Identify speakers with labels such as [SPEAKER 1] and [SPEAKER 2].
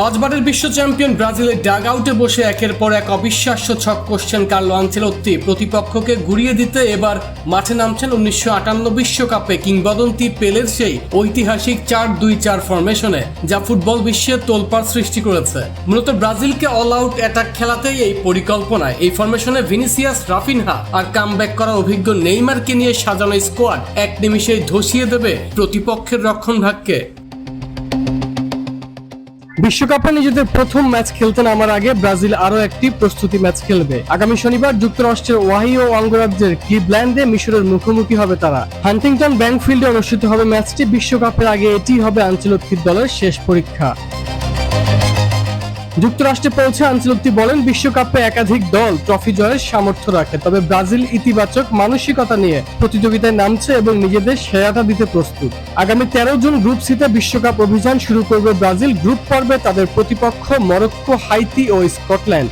[SPEAKER 1] পাঁচবারের বিশ্ব চ্যাম্পিয়ন ব্রাজিলের ডাগ আউটে বসে একের পর এক অবিশ্বাস্য ছক কষছেন কার্লো আনচেলত্তি। প্রতিপক্ষকে ঘুরিয়ে দিতে এবার মাঠে নামছেন 1958 বিশ্বকাপে কিংবদন্তি পেলের সেই ঐতিহাসিক 4-2-4 ফরমেশনে, যা ফুটবল বিশ্বে তোলপাড় সৃষ্টি করেছে। মূলত ব্রাজিলকে অল আউট অ্যাটাক খেলাতেই এই পরিকল্পনায়। এই ফরমেশনে ভিনিসিয়াস, রাফিনহা আর কামব্যাক করা অভিজ্ঞ নেইমারকে নিয়ে সাজানো স্কোয়াড এক নিমিষেই ধসিয়ে দেবে প্রতিপক্ষের রক্ষণভাগকে। বিশ্বকাপে নিজেদের প্রথম ম্যাচ খেলতে নামার আগে ব্রাজিল আরও একটি প্রস্তুতি ম্যাচ খেলবে। আগামী শনিবার যুক্তরাষ্ট্রের ওহাইও অঙ্গরাজ্যের ক্লিভল্যান্ডে মিশরের মুখোমুখি হবে তারা। হান্টিংটন ব্যাংক ফিল্ডে অনুষ্ঠিত হবে ম্যাচটি। বিশ্বকাপের আগে এটিই হবে আনচেলত্তির দলের শেষ পরীক্ষা। যুক্তরাষ্ট্রে পৌঁছে আনচেলত্তি বলেন, বিশ্বকাপে একাধিক দল ট্রফি জয়ের সামর্থ্য রাখে, তবে ব্রাজিল ইতিবাচক মানসিকতা নিয়ে প্রতিযোগিতায় নামছে এবং নিজেদের সেরাটা দিতে প্রস্তুত। আগামী 13 জুন গ্রুপ সিতে বিশ্বকাপ অভিযান শুরু করবে ব্রাজিল। গ্রুপ পর্বে তাদের প্রতিপক্ষ মরক্কো, হাইতি ও স্কটল্যান্ড।